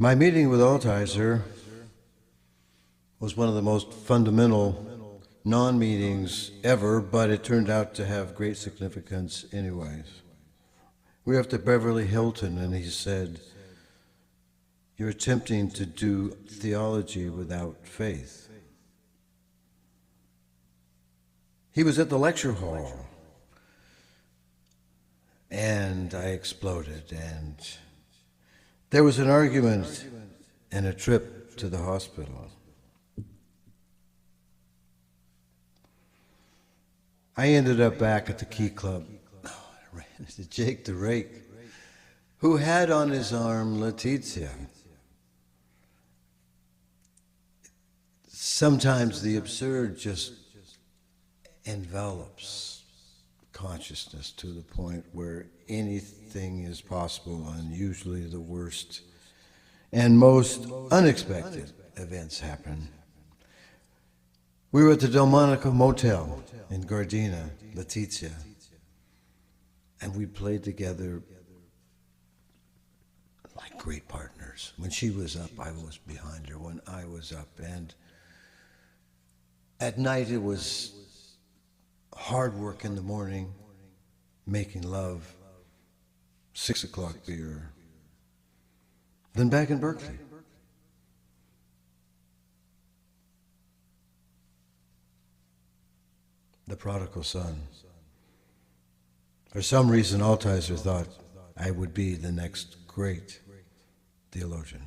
My meeting with Altizer was one of the most fundamental non-meetings ever, but it turned out to have great significance anyways. We were up to Beverly Hilton, and he said, "You're attempting to do theology without faith." He was at the lecture hall, and I exploded, and there was an argument and a trip to the hospital. I ended up back at the Key Club. I ran into Jake the Rake, who had on his arm Letizia. Sometimes the absurd just envelops consciousness to the point where anything is possible, and usually the worst and most unexpected events happen. We were at the Delmonico Motel in Gardena, Letizia, and we played together like great partners. When she was up, I was behind her. When I was up, and at night it was hard work in the morning, making love, 6 o'clock beer. Then back in Berkeley. The prodigal son. For some reason, Altizer thought I would be the next great theologian.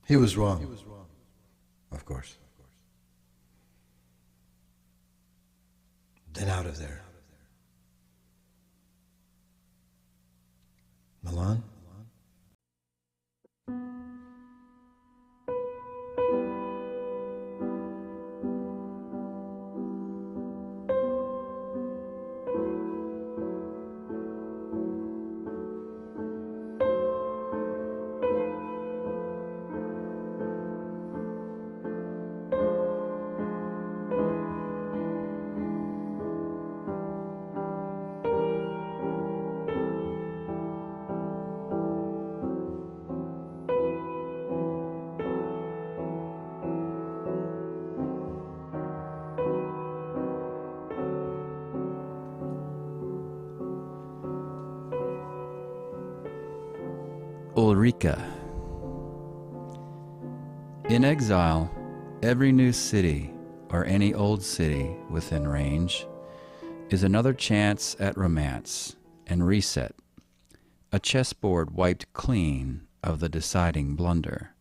He was wrong. of course. Then out of there. Milan? Ulrike. In exile, every new city or any old city within range is another chance at romance and reset, a chessboard wiped clean of the deciding blunder,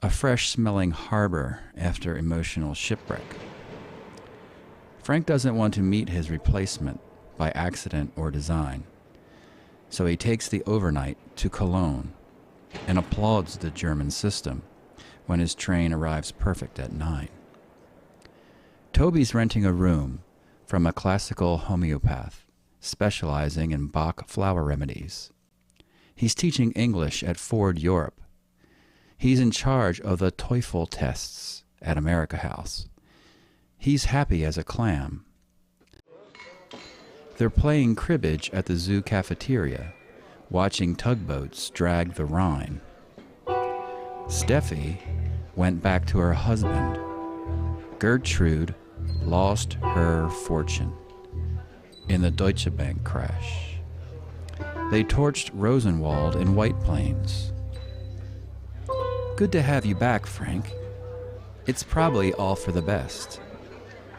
a fresh-smelling harbor after emotional shipwreck. Frank doesn't want to meet his replacement by accident or design, so he takes the overnight to Cologne and applauds the German system when his train arrives perfect at 9. Toby's renting a room from a classical homeopath specializing in Bach flower remedies. He's teaching English at Ford Europe. He's in charge of the TOEFL tests at America House. He's happy as a clam. They're playing cribbage at the zoo cafeteria, watching tugboats drag the Rhine. Steffi went back to her husband. Gertrude lost her fortune in the Deutsche Bank crash. They torched Rosenwald in White Plains. Good to have you back, Frank. It's probably all for the best.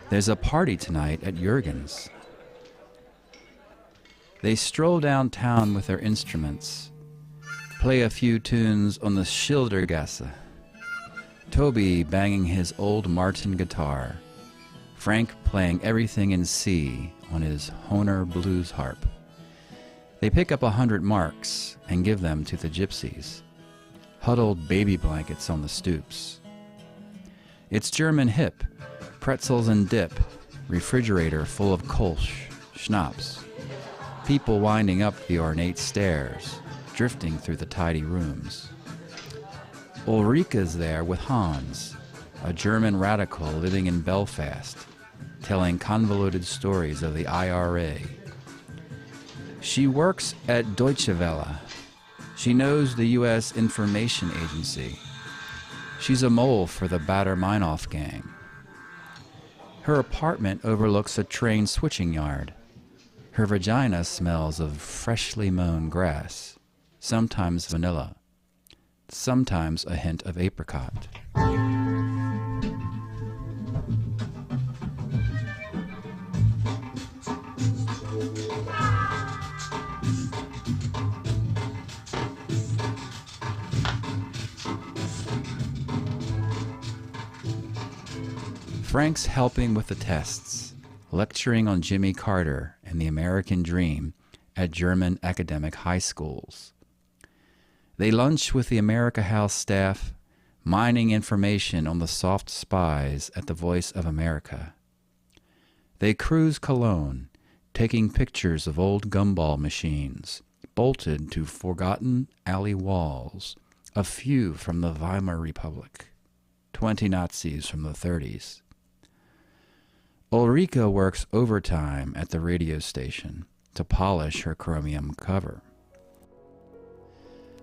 There's a party tonight at Jürgen's. They stroll downtown with their instruments, play a few tunes on the Schildergasse, Toby banging his old Martin guitar, Frank playing everything in C on his Hohner blues harp. They pick up 100 marks and give them to the gypsies, huddled baby blankets on the stoops. It's German hip, pretzels and dip, refrigerator full of Kolsch, schnapps. People winding up the ornate stairs, drifting through the tidy rooms. Ulrike's there with Hans, a German radical living in Belfast, telling convoluted stories of the IRA. She works at Deutsche Welle. She knows the U.S. Information Agency. She's a mole for the Baader-Meinhof gang. Her apartment overlooks a train switching yard. Her vagina smells of freshly mown grass, sometimes vanilla, sometimes a hint of apricot. Frank's helping with the tests, lecturing on Jimmy Carter and the American Dream at German academic high schools. They lunch with the America House staff, mining information on the soft spies at the Voice of America. They cruise Cologne, taking pictures of old gumball machines, bolted to forgotten alley walls, a few from the Weimar Republic, 20 Nazis from the 30s. Ulrike works overtime at the radio station to polish her chromium cover.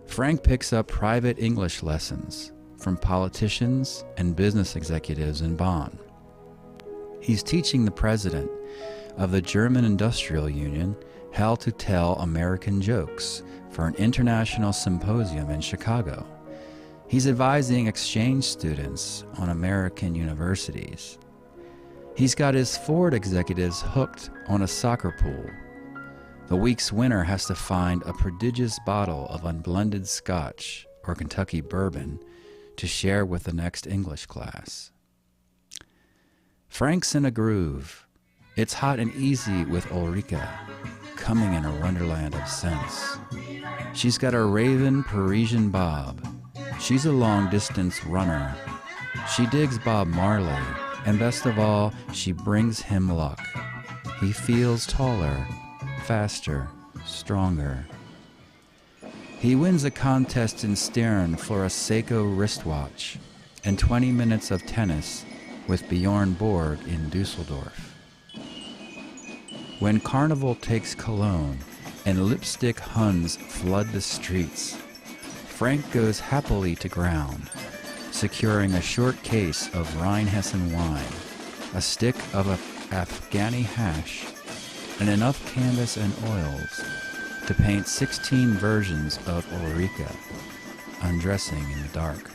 Frank picks up private English lessons from politicians and business executives in Bonn. He's teaching the president of the German Industrial Union how to tell American jokes for an international symposium in Chicago. He's advising exchange students on American universities. He's got his Ford executives hooked on a soccer pool. The week's winner has to find a prodigious bottle of unblended Scotch or Kentucky bourbon to share with the next English class. Frank's in a groove. It's hot and easy with Ulrike, coming in her wonderland of sense. She's got a raven Parisian bob. She's a long-distance runner. She digs Bob Marley, and best of all, she brings him luck. He feels taller, faster, stronger. He wins a contest in Stern for a Seiko wristwatch and 20 minutes of tennis with Bjorn Borg in Dusseldorf. When Carnival takes Cologne and lipstick Huns flood the streets, Frank goes happily to ground, securing a short case of Rheinhessen wine, a stick of Afghani hash, and enough canvas and oils to paint 16 versions of Ulrike undressing in the dark.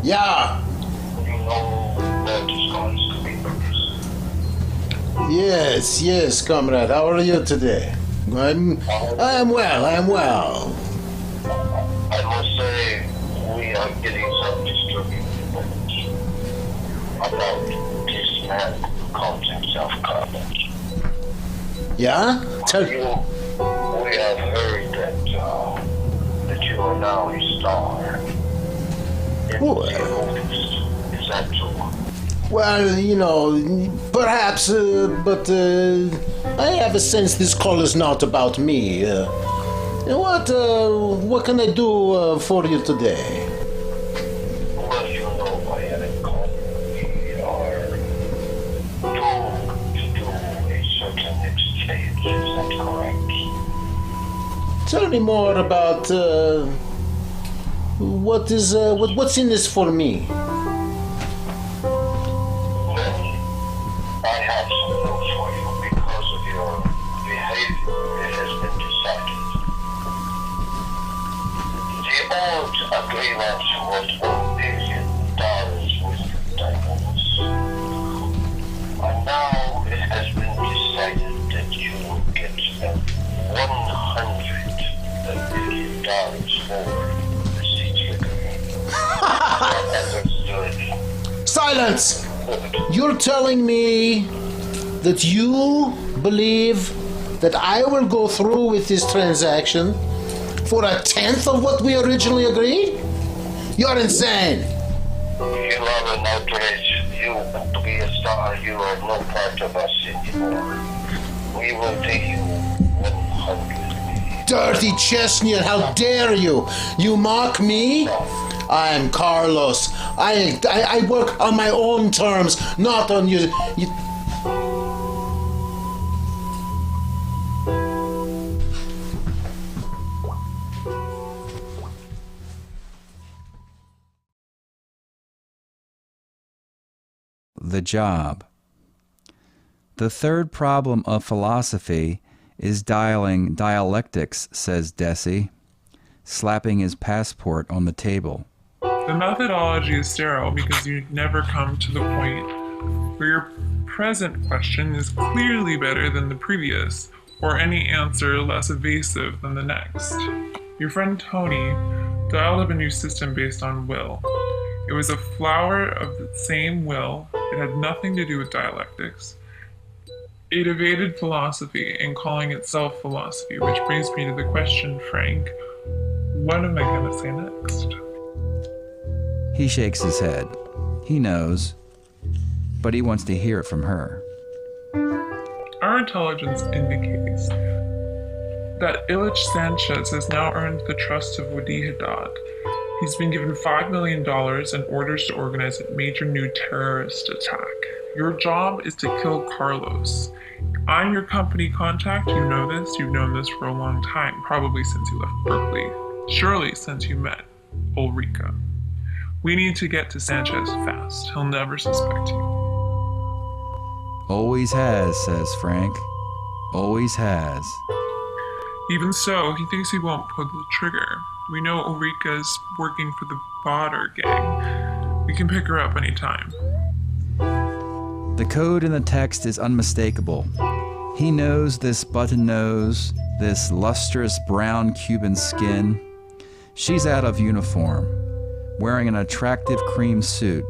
Yeah. You know that is going to be produced. Yes, comrade. How are you today? I am well. I must say, we are getting some disturbing information about this man contents of college. Yeah? We have heard that you are now a star. Well, Is that true? well, perhaps, but I have a sense this call is not about me. What can I do for you today? Well, you know, by any call, we are doomed to do a certain exchange. Is that correct? Tell me more about what's in this for me. Well, I have some news for you because of your behavior. It has been decided. The old agreement was $1 billion worth of diamonds. And now it has been decided that you will get $100 million more. Silence! You're telling me that you believe that I will go through with this transaction for 1/10 of what we originally agreed? You're insane! You are an outrage. You want to be a star. You are no part of us anymore. We will pay you $100 million. Dirty chestnut, how dare you! You mock me? I'm Carlos. I work on my own terms, not on you. the job. The third problem of philosophy is dialing dialectics, says Desi, slapping his passport on the table. The methodology is sterile because you never come to the point where your present question is clearly better than the previous, or any answer less evasive than the next. Your friend Tony dialed up a new system based on will. It was a flower of the same will. It had nothing to do with dialectics. It evaded philosophy in calling itself philosophy, which brings me to the question, Frank, what am I going to say next? He shakes his head. He knows, but he wants to hear it from her. Our intelligence indicates that Ilyich Sánchez has now earned the trust of Wadi Haddad. He's been given $5 million and orders to organize a major new terrorist attack. Your job is to kill Carlos. I'm your company contact. You know this. You've known this for a long time, probably since you left Berkeley. Surely since you met Ulrike. We need to get to Sánchez fast. He'll never suspect you. Always has, says Frank. Always has. Even so, he thinks he won't pull the trigger. We know Ulrike's working for the Botter gang. We can pick her up anytime. The code in the text is unmistakable. He knows this button nose, this lustrous brown Cuban skin. She's out of uniform, wearing an attractive cream suit,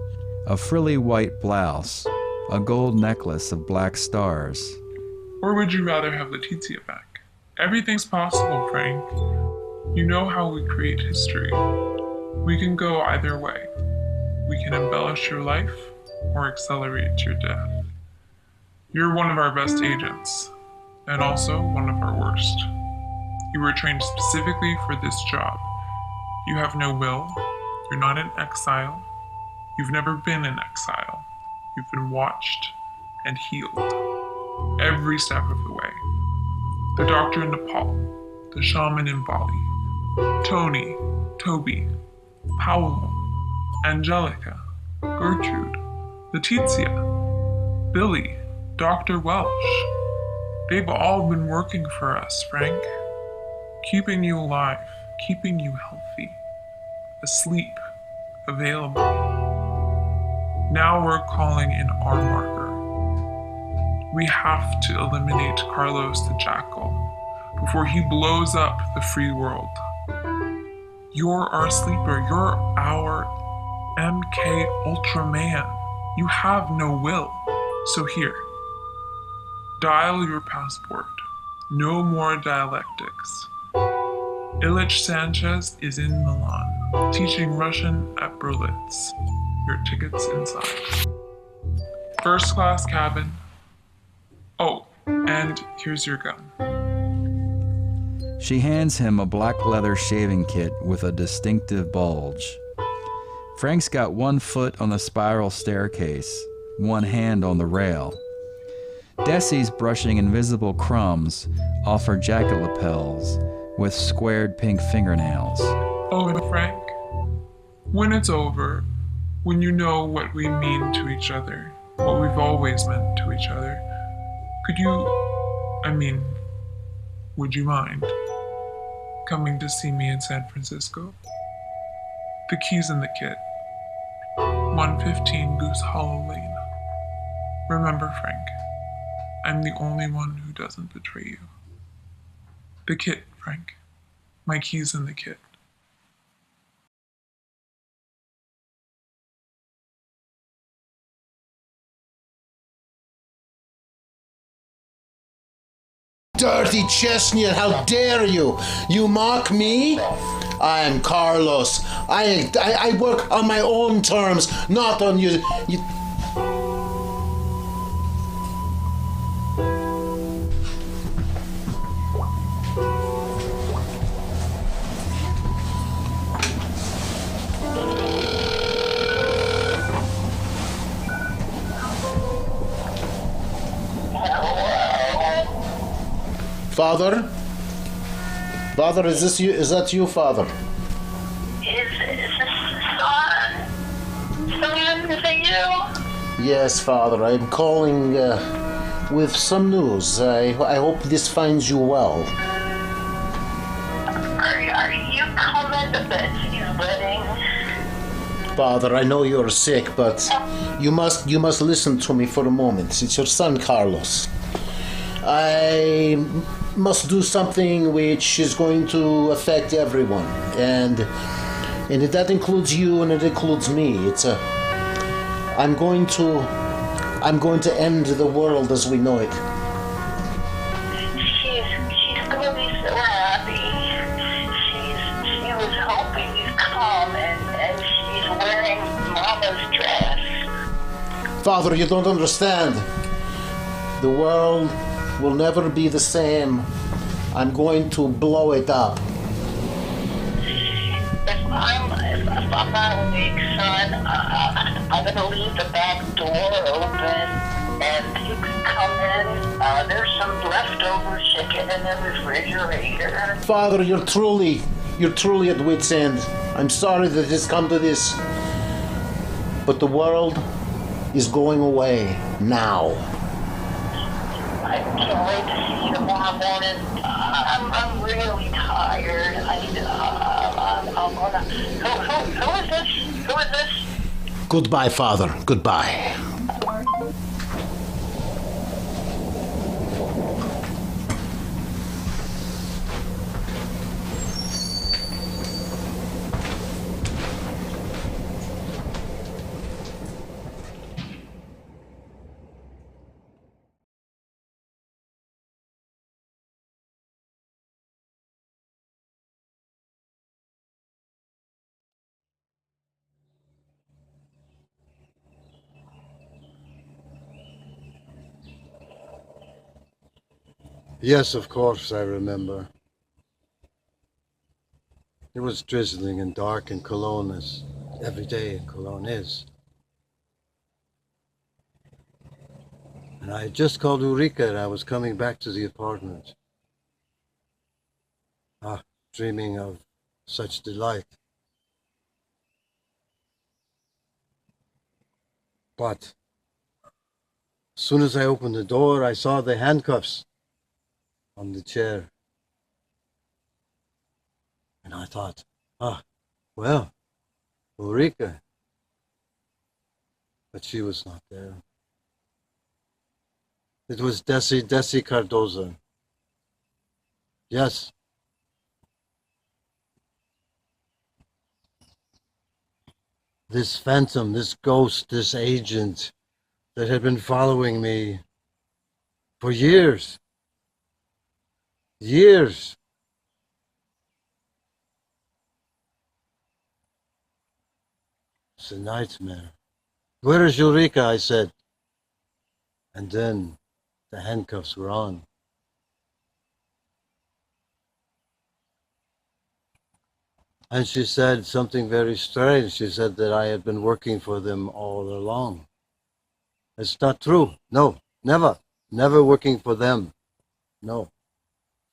a frilly white blouse, a gold necklace of black stars. Or would you rather have Letizia back? Everything's possible, Frank. You know how we create history. We can go either way. We can embellish your life or accelerate your death. You're one of our best agents, and also one of our worst. You were trained specifically for this job. You have no will. You're not in exile. You've never been in exile. You've been watched and healed every step of the way. The doctor in Nepal, the shaman in Bali, Tony, Toby, Paolo, Angelica, Gertrude, Letizia, Billy, Dr. Welsh. They've all been working for us, Frank. Keeping you alive, keeping you healthy, asleep, available. Now we're calling in our marker. We have to eliminate Carlos the Jackal before he blows up the free world. You're our sleeper. You're our MK Ultraman. You have no will. So here, dial your passport. No more dialectics. Ilyich Sánchez is in Milan, teaching Russian at Berlitz. Your tickets inside. First class cabin. Oh, and here's your gun. She hands him a black leather shaving kit with a distinctive bulge. Frank's got one foot on the spiral staircase, one hand on the rail. Desi's brushing invisible crumbs off her jacket lapels with squared pink fingernails. Oh, and Frank, when it's over, when you know what we mean to each other, what we've always meant to each other, would you mind coming to see me in San Francisco? The key's in the kit. 115 Goose Hollow Lane. Remember, Frank, I'm the only one who doesn't betray you. The kit, Frank. My key's in the kit. Dirty chestnut, how dare you? You mock me? I am Carlos. I work on my own terms, not on you. Father? Father, is this you? Is that you, Father? Is this son? Son, is it you? Yes, Father, I'm calling with some news. I hope this finds you well. Are you coming to Betsy's wedding? Father, I know you're sick, but you must listen to me for a moment. It's your son, Carlos. I must do something which is going to affect everyone, and that includes you, and it includes me. I'm going to end the world as we know it. She's gonna be so happy. She was hoping you'd come, and she's wearing Mama's dress. Father, you don't understand. The world will never be the same. I'm going to blow it up. If I'm not awake, son, I'm gonna leave the back door open, and you can come in. There's some leftover chicken in the refrigerator. Father, you're truly at wit's end. I'm sorry that it's come to this, but the world is going away now. I can't wait to see you tomorrow morning. I'm really tired. I'm gonna. Who is this? Who is this? Goodbye, Father. Goodbye. Yes, of course, I remember. It was drizzling and dark in Cologne, as every day in Cologne is. And I had just called Ulrike and I was coming back to the apartment. Dreaming of such delight. But as soon as I opened the door, I saw the handcuffs on the chair. And I thought, well, Ulrike. But she was not there. It was Desi Cardoza. Yes. This phantom, this ghost, this agent that had been following me for years. Years. It's a nightmare. Where is Ulrike? I said. And then the handcuffs were on. And she said something very strange. She said that I had been working for them all along. It's not true. No, never. Never working for them. No.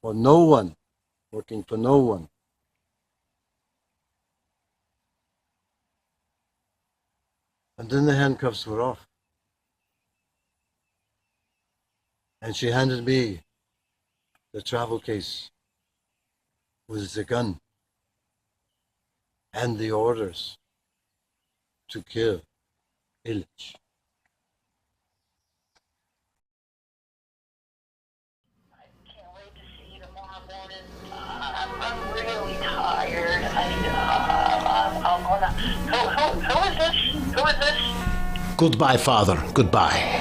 For no one. Working for no one. And then the handcuffs were off. And she handed me the travel case with the gun and the orders to kill Ilyich. I can't wait to see you tomorrow morning. I'm really tired. I'm gonna. Who is this? Who is this? Goodbye, Father. Goodbye.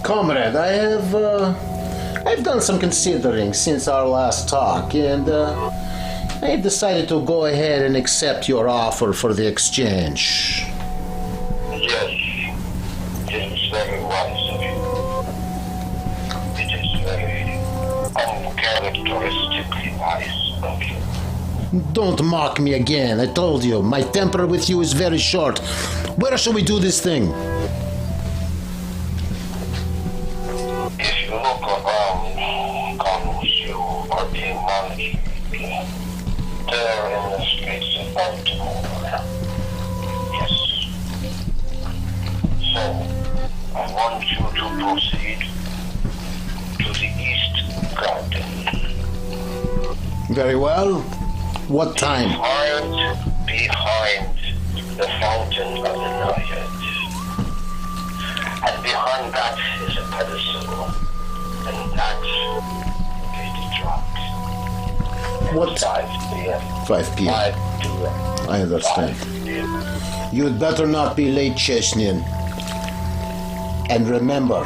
Comrade, I've done some considering since our last talk, and I've decided to go ahead and accept your offer for the exchange. Yes, it is very wise of you. It is very uncharacteristically wise of you. Don't mock me again. I told you, my temper with you is very short. Where shall we do this thing? If you look around, Carlos, you are being monitored. There in the streets of Baltimore. Yes. So, I want you to proceed to the East Garden. Very well. What time? Behind the Fountain of the Naiad. And behind that is a pedestal. And that is the dropped. What? 5 p.m. 5 p.m. 5 p.m. I understand. 5 p.m. You'd better not be late, Chesnian. And remember,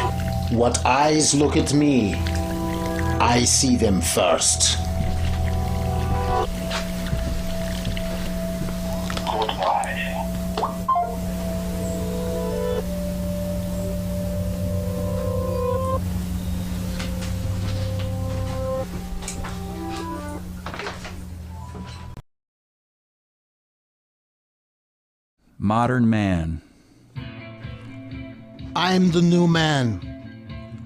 what eyes look at me, I see them first. Goodbye. Modern man. I'm the new man.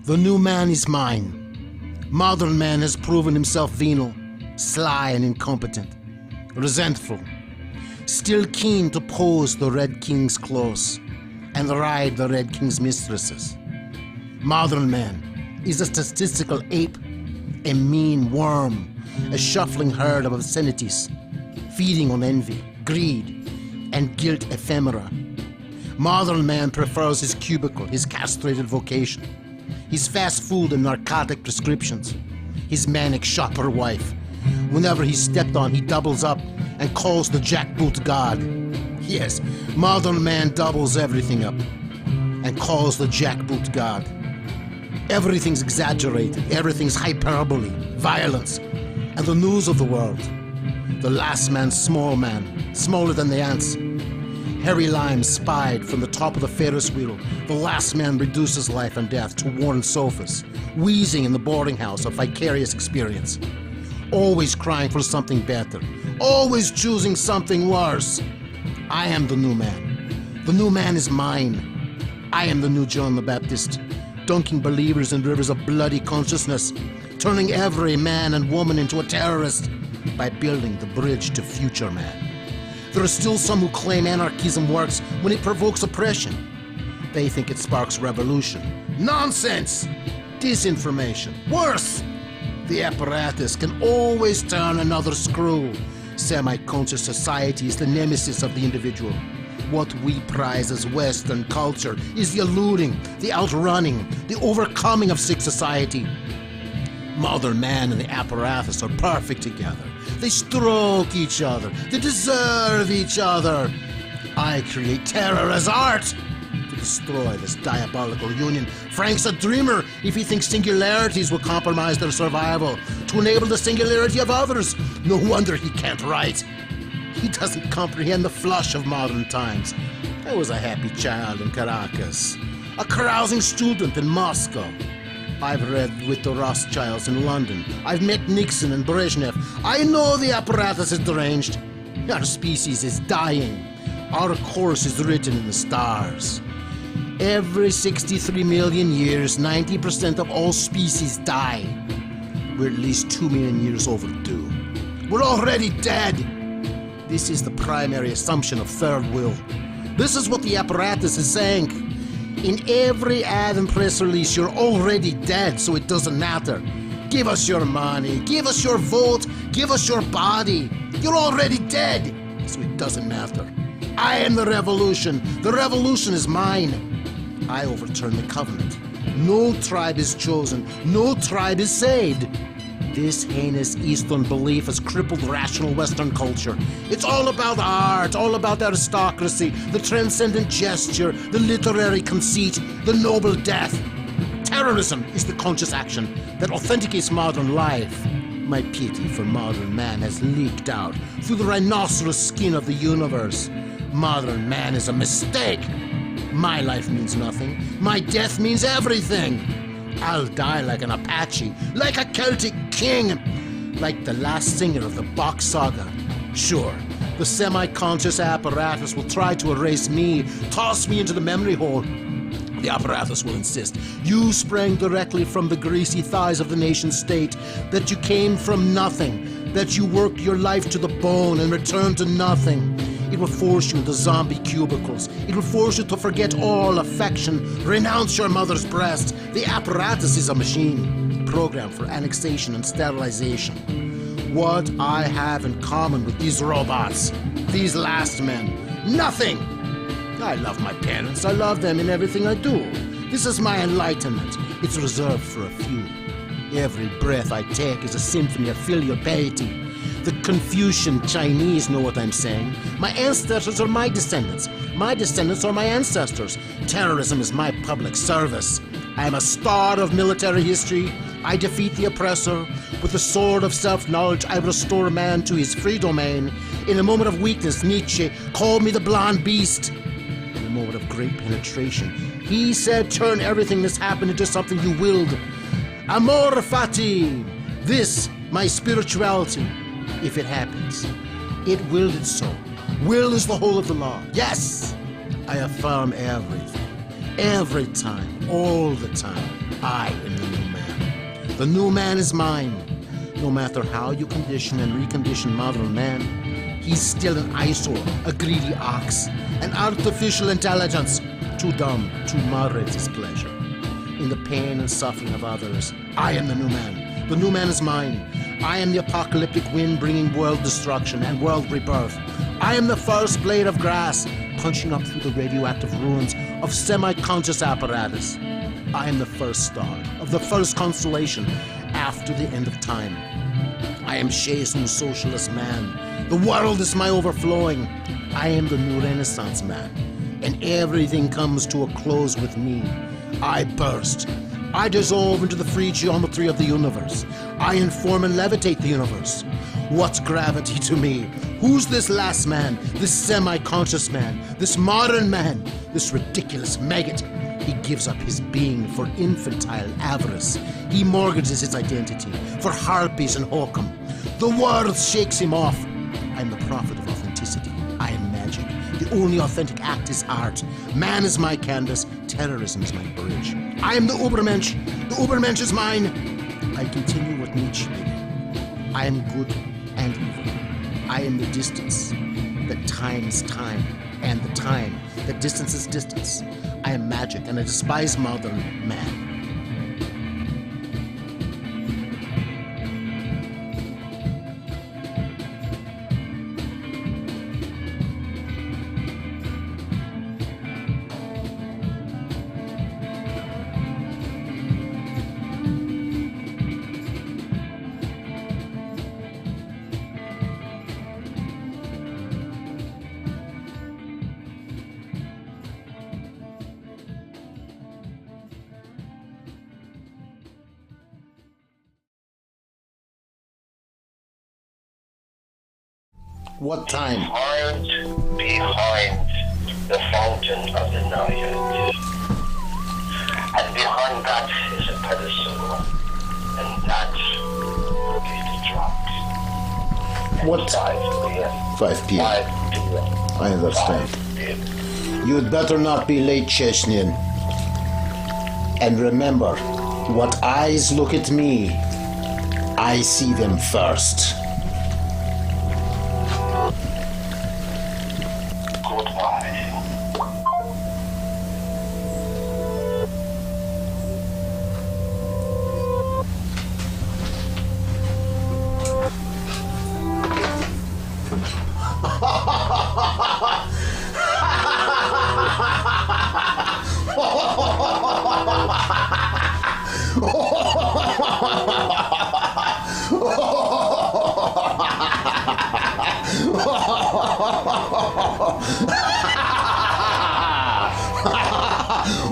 The new man is mine. Modern man has proven himself venal, sly and incompetent, resentful, still keen to pose the Red King's clothes and ride the Red King's mistresses. Modern man is a statistical ape, a mean worm, a shuffling herd of obscenities, feeding on envy, greed, and guilt ephemera. Modern man prefers his cubicle, his castrated vocation, his fast food and narcotic prescriptions, his manic shopper wife. Whenever he's stepped on, he doubles up and calls the jackboot god. Yes, modern man doubles everything up and calls the jackboot god. Everything's exaggerated, everything's hyperbole, violence, and the news of the world. The last man, smaller than the ants. Harry Lime spied from the top of the Ferris wheel. The last man reduces life and death to worn sofas, wheezing in the boarding house of vicarious experience. Always crying for something better, always choosing something worse. I am the new man. The new man is mine. I am the new John the Baptist, dunking believers in rivers of bloody consciousness, turning every man and woman into a terrorist by building the bridge to future man. There are still some who claim anarchism works when it provokes oppression. They think it sparks revolution. Nonsense! Disinformation. Worse! The apparatus can always turn another screw. Semi-conscious society is the nemesis of the individual. What we prize as Western culture is the eluding, the outrunning, the overcoming of sick society. Modern man and the apparatus are perfect together. They stroke each other. They deserve each other. I create terror as art to destroy this diabolical union. Frank's a dreamer if he thinks singularities will compromise their survival to enable the singularity of others. No wonder he can't write. He doesn't comprehend the flush of modern times. I was a happy child in Caracas, a carousing student in Moscow. I've read with the Rothschilds in London. I've met Nixon and Brezhnev. I know the apparatus is deranged. Our species is dying. Our course is written in the stars. Every 63 million years, 90% of all species die. We're at least 2 million years overdue. We're already dead. This is the primary assumption of third will. This is what the apparatus is saying. In every ad and press release, you're already dead, so it doesn't matter. Give us your money, give us your vote, give us your body. You're already dead, so it doesn't matter. I am the revolution. The revolution is mine. I overturn the covenant. No tribe is chosen. No tribe is saved. This heinous Eastern belief has crippled rational Western culture. It's all about art, all about aristocracy, the transcendent gesture, the literary conceit, the noble death. Terrorism is the conscious action that authenticates modern life. My pity for modern man has leaked out through the rhinoceros skin of the universe. Modern man is a mistake. My life means nothing. My death means everything. I'll die like an Apache, like a Celtic king, like the last singer of the Bach saga. Sure, the semi-conscious apparatus will try to erase me, toss me into the memory hole. The apparatus will insist you sprang directly from the greasy thighs of the nation-state, that you came from nothing, that you worked your life to the bone and returned to nothing. It will force you into zombie cubicles. It will force you to forget all affection, renounce your mother's breast. The apparatus is a machine, programmed for annexation and sterilization. What I have in common with these robots, these last men, nothing. I love my parents. I love them in everything I do. This is my enlightenment. It's reserved for a few. Every breath I take is a symphony of filial piety. The Confucian Chinese know what I'm saying. My ancestors are my descendants. My descendants are my ancestors. Terrorism is my public service. I am a star of military history. I defeat the oppressor. With the sword of self-knowledge, I restore man to his free domain. In a moment of weakness, Nietzsche called me the blonde beast. In a moment of great penetration, he said, turn everything that's happened into something you willed. Amor fati. This, my spirituality. If it happens, it willed it so. Will is the whole of the law. Yes, I affirm everything. Every time, all the time, I am the new man. The new man is mine. No matter how you condition and recondition modern man, he's still an eyesore, a greedy ox, an artificial intelligence, too dumb to moderate his pleasure. In the pain and suffering of others, I am the new man. The new man is mine. I am the apocalyptic wind bringing world destruction and world rebirth. I am the first blade of grass punching up through the radioactive ruins of semi-conscious apparatus. I am the first star of the first constellation after the end of time. I am Shesung socialist man. The world is my overflowing. I am the new Renaissance man. And everything comes to a close with me. I burst. I dissolve into the free geometry of the universe. I inform and levitate the universe. What's gravity to me? Who's this last man, this semi-conscious man, this modern man, this ridiculous maggot? He gives up his being for infantile avarice. He mortgages his identity for harpies and hokum. The world shakes him off. I'm the prophet of authenticity. I am magic. The only authentic act is art. Man is my canvas. Terrorism is my bridge. I am the Ubermensch. The Ubermensch is mine. I continue what Nietzsche did. I am good and evil. I am the distance that times time, and the time that distance is distance. I am magic, and I despise modern man. What time? Behind the fountain of the Naiad. And behind that is a pedestal. And that is the drop. What? 5 p.m. 5 p.m. 5 p.m. I understand. 5 p.m. You'd better not be late, Chechnin. And remember, what eyes look at me, I see them first.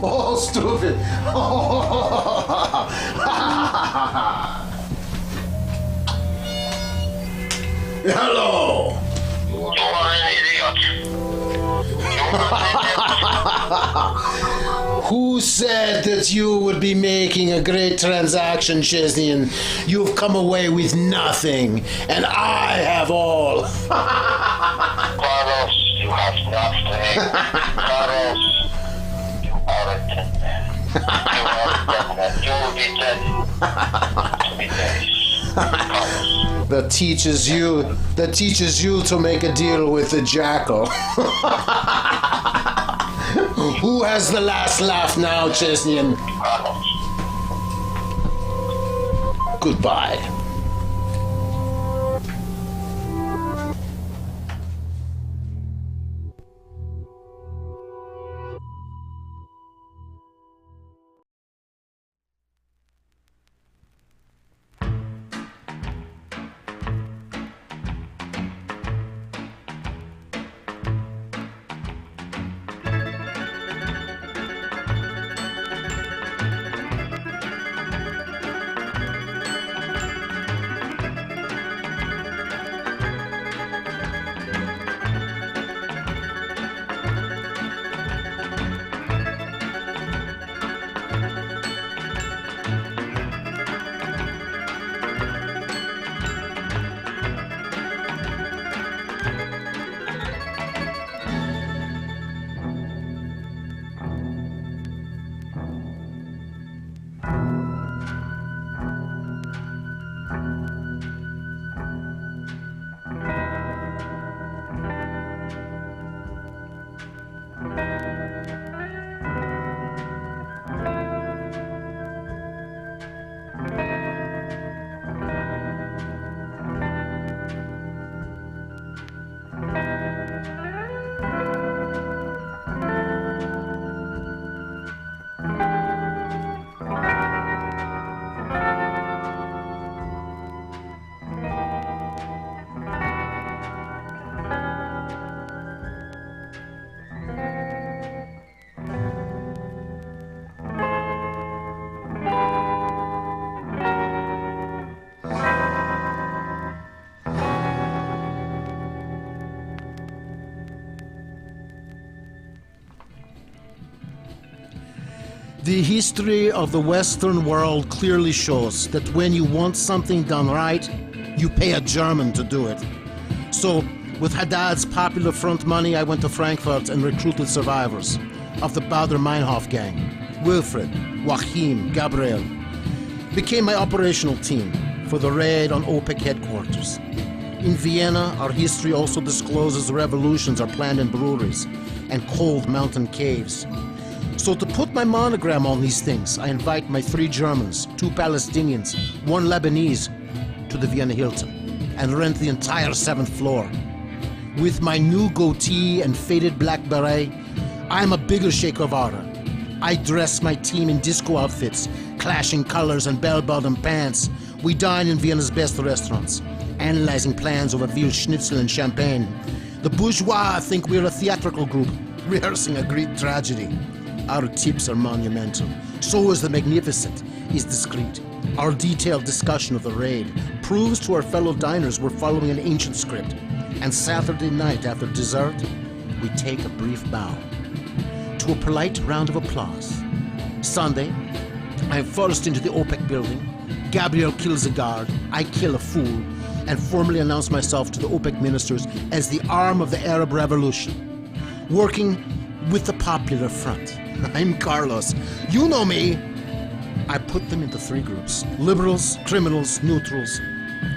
Oh, stupid. Hello. You are an idiot. You are an idiot. Who said that you would be making a great transaction, Chesnian? You've come away with nothing, and I have all. Carlos, you have nothing. Carlos, you are a dead man. You are a dead man. You will be dead in 3 days. Carlos. That teaches you to make a deal with the Jackal. Who has the last laugh now, Chesnian? Carlos. Goodbye. The history of the Western world clearly shows that when you want something done right, you pay a German to do it. So, with Haddad's Popular Front money, I went to Frankfurt and recruited survivors of the Baader-Meinhof gang. Wilfred, Joachim, Gabriel became my operational team for the raid on OPEC headquarters. In Vienna, our history also discloses revolutions are planned in breweries and cold mountain caves. So to put my monogram on these things, I invite my 3 Germans, 2 Palestinians, 1 Lebanese to the Vienna Hilton and rent the entire 7th floor. With my new goatee and faded black beret, I'm a bigger Che Guevara. I dress my team in disco outfits, clashing colors and bell-bottom pants. We dine in Vienna's best restaurants, analyzing plans over veal schnitzel and champagne. The bourgeois think we're a theatrical group, rehearsing a Greek tragedy. Our tips are monumental. So is the magnificent, is discreet. Our detailed discussion of the raid proves to our fellow diners we're following an ancient script. And Saturday night after dessert, we take a brief bow to a polite round of applause. Sunday, I'm forced into the OPEC building. Gabriel kills a guard, I kill a fool, and formally announce myself to the OPEC ministers as the arm of the Arab Revolution, working with the Popular Front. I'm Carlos. You know me. I put them into 3 groups: liberals, criminals, neutrals.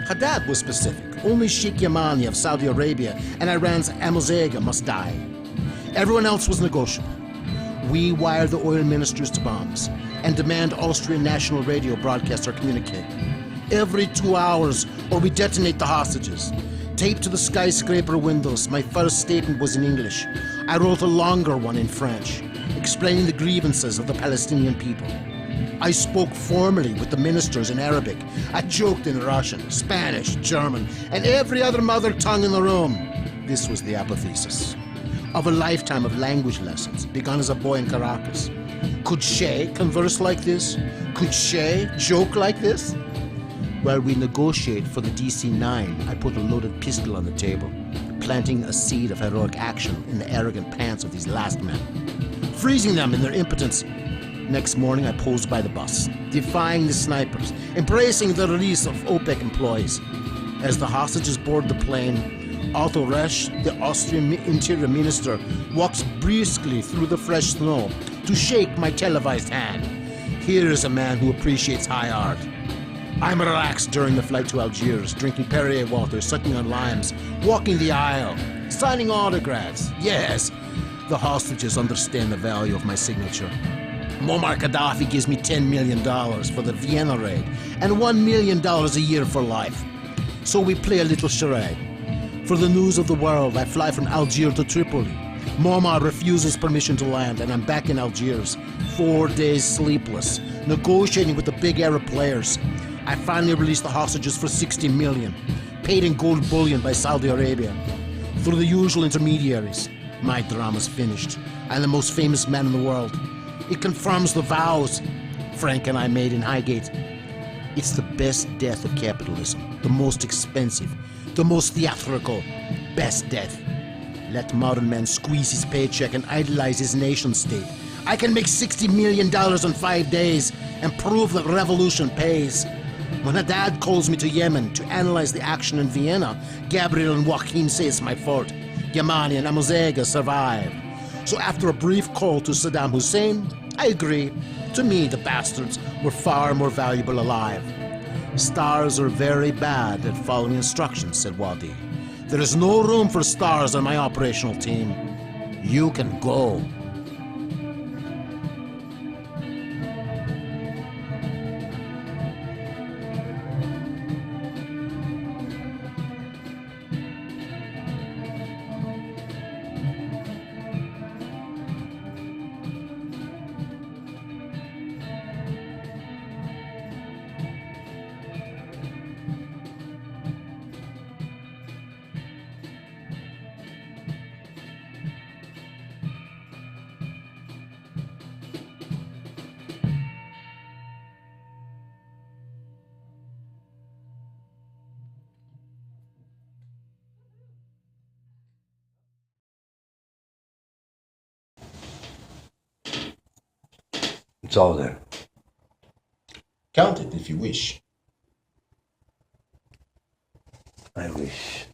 Haddad was specific. Only Sheikh Yamani of Saudi Arabia and Iran's Amozega must die. Everyone else was negotiable. We wire the oil ministers to bombs and demand Austrian National Radio broadcast our communique. Every 2 hours, or we detonate the hostages. Taped to the skyscraper windows, my first statement was in English. I wrote a longer one in French, explaining the grievances of the Palestinian people. I spoke formally with the ministers in Arabic. I joked in Russian, Spanish, German, and every other mother tongue in the room. This was the apotheosis of a lifetime of language lessons, begun as a boy in Caracas. Could Che converse like this? Could Che joke like this? While we negotiate for the DC-9, I put a loaded pistol on the table, planting a seed of heroic action in the arrogant pants of these last men, freezing them in their impotence. Next morning, I posed by the bus, defying the snipers, embracing the release of OPEC employees. As the hostages board the plane, Otto Resch, the Austrian Interior Minister, walks briskly through the fresh snow to shake my televised hand. Here is a man who appreciates high art. I'm relaxed during the flight to Algiers, drinking Perrier water, sucking on limes, walking the aisle, signing autographs. Yes, the hostages understand the value of my signature. Muammar Gaddafi gives me $10 million for the Vienna raid and $1 million a year for life. So we play a little charade. For the news of the world, I fly from Algiers to Tripoli. Muammar refuses permission to land, and I'm back in Algiers, 4 days sleepless, negotiating with the big Arab players. I finally released the hostages for $60 million, paid in gold bullion by Saudi Arabia. Through the usual intermediaries, my drama's finished. I'm the most famous man in the world. It confirms the vows Frank and I made in Highgate. It's the best death of capitalism, the most expensive, the most theatrical, best death. Let modern man squeeze his paycheck and idolize his nation state. I can make $60 million in 5 days and prove that revolution pays. When Haddad calls me to Yemen to analyze the action in Vienna, Gabriel and Joachim say it's my fault. Yamani and Amozega survive. So after a brief call to Saddam Hussein, I agree. To me, the bastards were far more valuable alive. Stars are very bad at following instructions, said Wadi. There is no room for stars on my operational team. You can go. It's all there. Count it if you wish. I wish.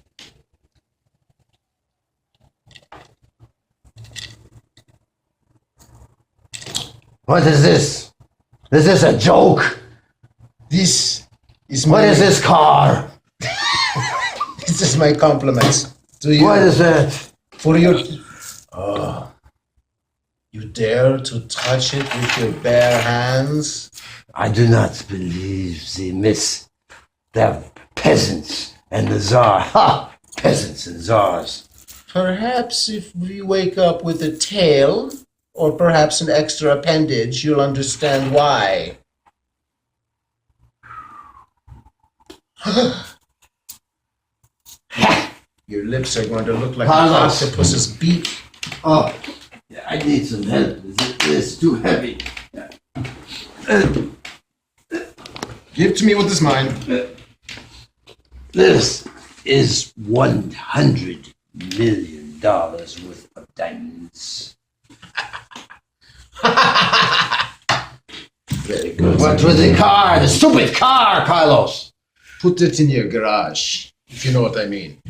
What is this? Is this a joke? This is What is this car? This is my compliments to you. What is that? For your... Oh. You dare to touch it with your bare hands? I do not believe they miss the peasants and the czar. Ha! Peasants and czars. Perhaps if we wake up with a tail, or perhaps an extra appendage, you'll understand why. Your lips are going to look like an octopus's beak. Oh, I need some help. It's too heavy. Give to me what is mine. This is $100 million worth of diamonds. Very good. What with the car? The stupid car, Carlos! Put it in your garage, if you know what I mean.